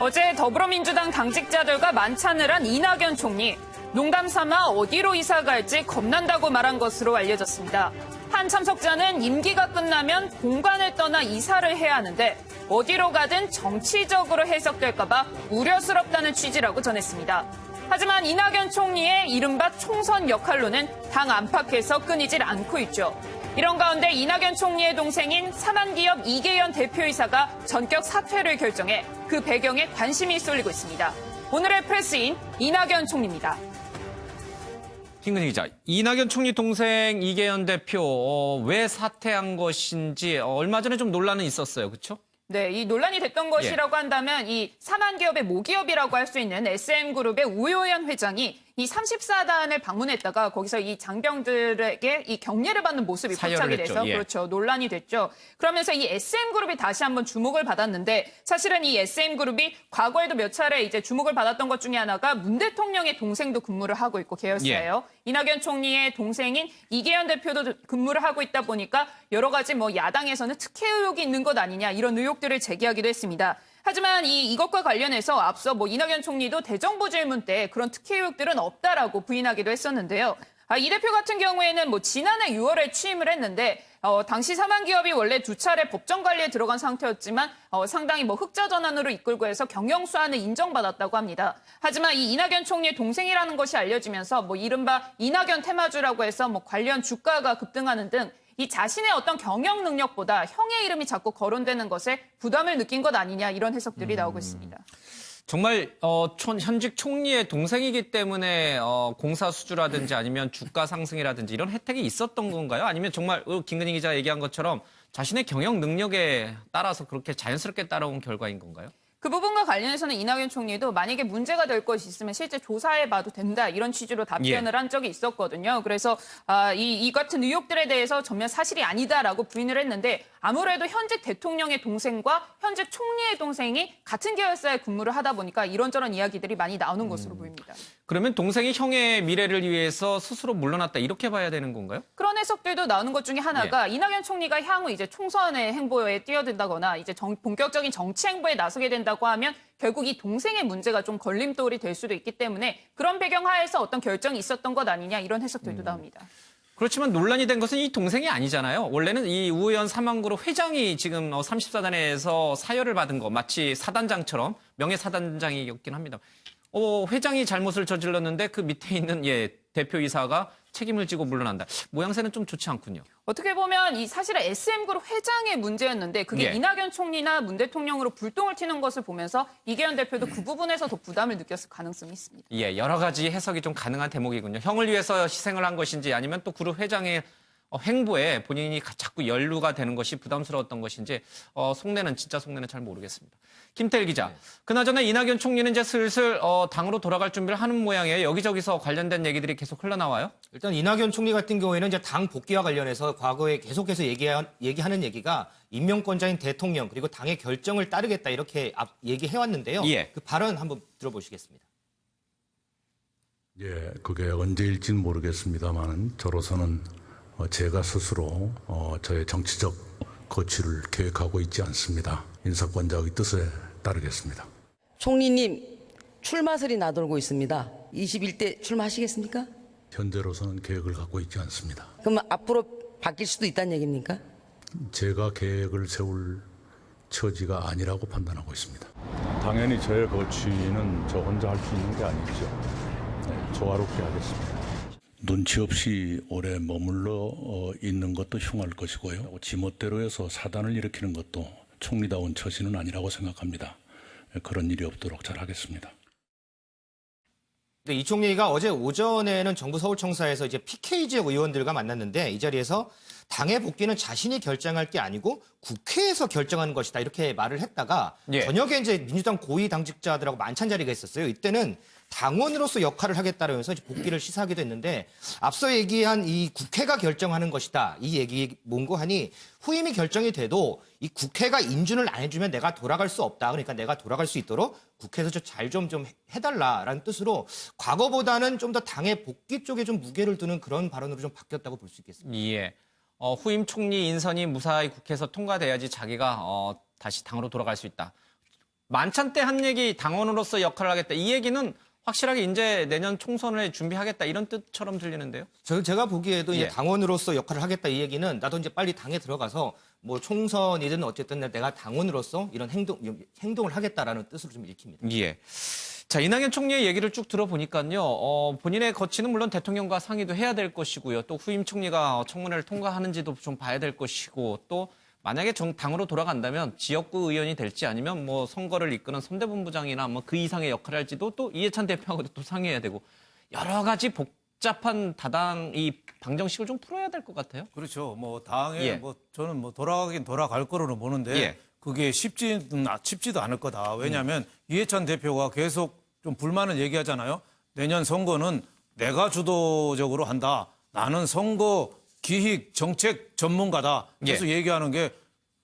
어제 더불어민주당 당직자들과 만찬을 한 이낙연 총리. 농담 삼아 어디로 이사 갈지 겁난다고 말한 것으로 알려졌습니다. 한 참석자는 임기가 끝나면 공간을 떠나 이사를 해야 하는데 어디로 가든 정치적으로 해석될까 봐 우려스럽다는 취지라고 전했습니다. 하지만 이낙연 총리의 이른바 총선 역할로는 당 안팎에서 끊이질 않고 있죠. 이런 가운데 이낙연 총리의 동생인 사만기업 이계현 대표이사가 전격 사퇴를 결정해 그 배경에 관심이 쏠리고 있습니다. 오늘의 프레스인 이낙연 총리입니다. 김근희 기자, 이낙연 총리 동생 이계현 대표 왜 사퇴한 것인지 얼마 전에 좀 논란은 있었어요. 그렇죠? 네, 이 논란이 됐던 것이라고 한다면 이 사만기업의 모기업이라고 할 수 있는 SM그룹의 우효연 회장이 이 34단을 방문했다가 거기서 이 장병들에게 이 격려를 받는 모습이 포착이 돼서 그렇죠, 논란이 됐죠. 그러면서 이 SM그룹이 다시 한번 주목을 받았는데 사실은 이 SM그룹이 과거에도 몇 차례 이제 주목을 받았던 것 중에 하나가 문 대통령의 동생도 근무를 하고 있고 계열사예요. 이낙연 총리의 동생인 이계현 대표도 근무를 하고 있다 보니까 여러 가지 뭐 야당에서는 특혜 의혹이 있는 것 아니냐 이런 의혹들을 제기하기도 했습니다. 하지만 이것과 관련해서 앞서 이낙연 총리도 대정부 질문 때 그런 특혜 의혹들은 없다라고 부인하기도 했었는데요. 이 대표 같은 경우에는 지난해 6월에 취임을 했는데 당시 사만기업이 원래 2차례 법정 관리에 들어간 상태였지만 상당히 흑자 전환으로 이끌고 해서 경영 수완을 인정받았다고 합니다. 하지만 이 이낙연 총리의 동생이라는 것이 알려지면서 이른바 이낙연 테마주라고 해서 관련 주가가 급등하는 등 이 자신의 어떤 경영 능력보다 형의 이름이 자꾸 거론되는 것에 부담을 느낀 것 아니냐 이런 해석들이 나오고 있습니다. 정말 현직 총리의 동생이기 때문에 공사 수주라든지 아니면 주가 상승이라든지 이런 혜택이 있었던 건가요? 아니면 정말 김근희 기자 얘기한 것처럼 자신의 경영 능력에 따라서 그렇게 자연스럽게 따라온 결과인 건가요? 그 부분과 관련해서는 이낙연 총리도 만약에 문제가 될 것이 있으면 실제 조사해봐도 된다 이런 취지로 답변을 한 적이 있었거든요. 그래서 이 같은 의혹들에 대해서 전면 사실이 아니다라고 부인을 했는데 아무래도 현직 대통령의 동생과 현직 총리의 동생이 같은 계열사에 근무를 하다 보니까 이런저런 이야기들이 많이 나오는 것으로 보입니다. 그러면 동생이 형의 미래를 위해서 스스로 물러났다 이렇게 봐야 되는 건가요? 그런 해석들도 나오는 것 중에 하나가 이낙연 총리가 향후 이제 총선의 행보에 뛰어든다거나 이제 본격적인 정치 행보에 나서게 된다고 하면 결국 이 동생의 문제가 좀 걸림돌이 될 수도 있기 때문에 그런 배경 하에서 어떤 결정이 있었던 것 아니냐 이런 해석들도 나옵니다. 그렇지만 논란이 된 것은 이 동생이 아니잖아요. 원래는 이 우효연 사만그룹 회장이 지금 34단에서 사열을 받은 거 마치 사단장처럼 명예사단장이었긴 합니다. 회장이 잘못을 저질렀는데 그 밑에 있는 대표이사가 책임을 지고 물러난다. 모양새는 좀 좋지 않군요. 어떻게 보면 이 사실은 SM그룹 회장의 문제였는데 그게 이낙연 총리나 문 대통령으로 불똥을 튀는 것을 보면서 이계현 대표도 그 부분에서 더 부담을 느꼈을 가능성이 있습니다. 여러 가지 해석이 좀 가능한 대목이군요. 형을 위해서 희생을 한 것인지 아니면 또 그룹 회장의 행보에 본인이 자꾸 연루가 되는 것이 부담스러웠던 것인지 속내는 잘 모르겠습니다. 김태일 기자, 그나저나 이낙연 총리는 이제 슬슬 당으로 돌아갈 준비를 하는 모양이에요. 여기저기서 관련된 얘기들이 계속 흘러나와요? 일단 이낙연 총리 같은 경우에는 이제 당 복귀와 관련해서 과거에 계속해서 얘기하는 얘기가 임명권자인 대통령 그리고 당의 결정을 따르겠다 이렇게 얘기해왔는데요. 그 발언 한번 들어보시겠습니다. 그게 언제일지는 모르겠습니다만 저로서는 제가 스스로 저의 정치적 거취를 계획하고 있지 않습니다. 인사권자의 뜻에 따르겠습니다. 총리님, 출마설이 나돌고 있습니다. 21대 출마하시겠습니까? 현재로서는 계획을 갖고 있지 않습니다. 그럼 앞으로 바뀔 수도 있다는 얘기입니까? 제가 계획을 세울 처지가 아니라고 판단하고 있습니다. 당연히 저의 거취는 저 혼자 할 수 있는 게 아니죠. 조화롭게 하겠습니다. 눈치 없이 오래 머물러 있는 것도 흉할 것이고요. 지멋대로 해서 사단을 일으키는 것도 총리다운 처지는 아니라고 생각합니다. 그런 일이 없도록 잘하겠습니다. 이 총리가 어제 오전에는 정부 서울청사에서 이제 PK 지역 의원들과 만났는데 이 자리에서 당의 복귀는 자신이 결정할 게 아니고 국회에서 결정하는 것이다 이렇게 말을 했다가 저녁에 이제 민주당 고위 당직자들하고 만찬 자리가 있었어요. 이때는 당원으로서 역할을 하겠다면서 복귀를 시사하기도 했는데 앞서 얘기한 이 국회가 결정하는 것이다. 이 얘기 뭔고 하니 후임이 결정이 돼도 이 국회가 인준을 안 해주면 내가 돌아갈 수 없다. 그러니까 내가 돌아갈 수 있도록 국회에서 잘 좀 해달라라는 뜻으로 과거보다는 좀 더 당의 복귀 쪽에 좀 무게를 두는 그런 발언으로 좀 바뀌었다고 볼 수 있겠습니다. 후임 총리 인선이 무사히 국회에서 통과돼야지 자기가 다시 당으로 돌아갈 수 있다. 만찬 때 한 얘기 당원으로서 역할을 하겠다. 이 얘기는 확실하게 이제 내년 총선을 준비하겠다 이런 뜻처럼 들리는데요. 제가 보기에도 이제 예. 당원으로서 역할을 하겠다 이 얘기는 나도 이제 빨리 당에 들어가서 뭐 총선이든 어쨌든 내가 당원으로서 이런 행동을 하겠다라는 뜻으로 좀 읽힙니다. 예. 자, 이낙연 총리의 얘기를 쭉 들어보니까요. 본인의 거취는 물론 대통령과 상의도 해야 될 것이고요. 또 후임 총리가 청문회를 통과하는지도 좀 봐야 될 것이고 또 만약에 당으로 돌아간다면 지역구 의원이 될지 아니면 뭐 선거를 이끄는 선대본부장이나 뭐 그 이상의 역할을 할지도 또 이해찬 대표하고도 또 상의해야 되고 여러 가지 복잡한 다당 이 방정식을 좀 풀어야 될 것 같아요. 그렇죠. 뭐 당에 예. 뭐 저는 뭐 돌아가긴 돌아갈 거로는 보는데 예. 그게 쉽지도 않을 거다. 왜냐하면 이해찬 대표가 계속 좀 불만을 얘기하잖아요. 내년 선거는 내가 주도적으로 한다. 나는 선거 기획 정책 전문가다. 계속 얘기하는 게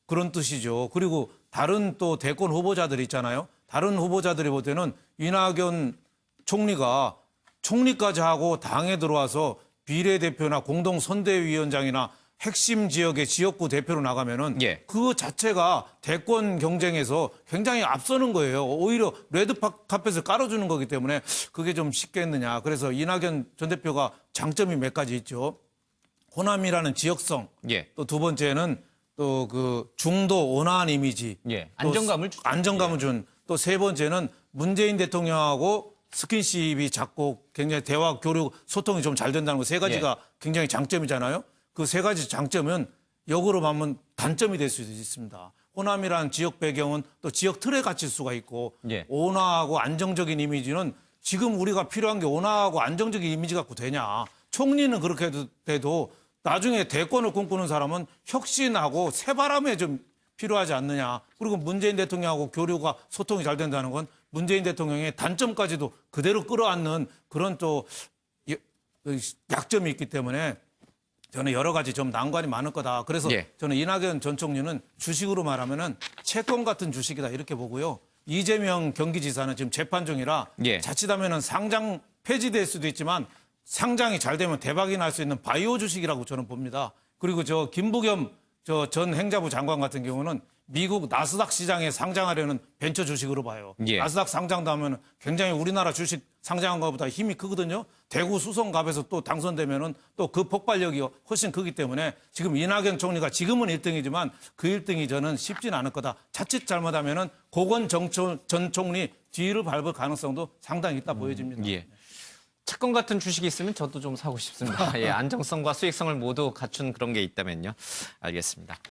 그런 뜻이죠. 그리고 다른 또 대권 후보자들 있잖아요. 다른 후보자들이 볼 때는 이낙연 총리가 총리까지 하고 당에 들어와서 비례대표나 공동선대위원장이나 핵심 지역의 지역구 대표로 나가면은 예. 그 자체가 대권 경쟁에서 굉장히 앞서는 거예요. 오히려 레드카펫을 깔아주는 거기 때문에 그게 좀 쉽겠느냐. 그래서 이낙연 전 대표가 장점이 몇 가지 있죠. 호남이라는 지역성. 예. 또 두 번째는 또 그 중도 온화한 이미지. 예. 또 안정감을 주죠. 안정감을 준. 또 세 번째는 문재인 대통령하고 스킨십이 작고 굉장히 대화, 교류, 소통이 좀 잘 된다는 거 세 가지가 굉장히 장점이잖아요. 그 세 가지 장점은 역으로 보면 단점이 될 수도 있습니다. 호남이라는 지역 배경은 또 지역 틀에 갇힐 수가 있고 예. 온화하고 안정적인 이미지는 지금 우리가 필요한 게 온화하고 안정적인 이미지 갖고 되냐. 총리는 그렇게 돼도 나중에 대권을 꿈꾸는 사람은 혁신하고 새바람에 좀 필요하지 않느냐. 그리고 문재인 대통령하고 교류가 소통이 잘 된다는 건 문재인 대통령의 단점까지도 그대로 끌어안는 그런 또 약점이 있기 때문에 저는 여러 가지 좀 난관이 많을 거다. 그래서 예. 저는 이낙연 전 총리는 주식으로 말하면은 채권 같은 주식이다 이렇게 보고요. 이재명 경기지사는 지금 재판 중이라 예. 자칫하면은 상장 폐지될 수도 있지만 상장이 잘 되면 대박이 날 수 있는 바이오 주식이라고 저는 봅니다. 그리고 저 김부겸 전 행자부 장관 같은 경우는 미국 나스닥 시장에 상장하려는 벤처 주식으로 봐요. 예. 나스닥 상장도 하면 굉장히 우리나라 주식 상장한 것보다 힘이 크거든요. 대구 수성갑에서 또 당선되면은 또 그 폭발력이 훨씬 크기 때문에 지금 이낙연 총리가 지금은 1등이지만 그 1등이 저는 쉽지는 않을 거다. 자칫 잘못하면은 고건 전 총리 뒤를 밟을 가능성도 상당히 있다 보여집니다. 예. 채권 같은 주식이 있으면 저도 좀 사고 싶습니다. 예, 안정성과 수익성을 모두 갖춘 그런 게 있다면요. 알겠습니다.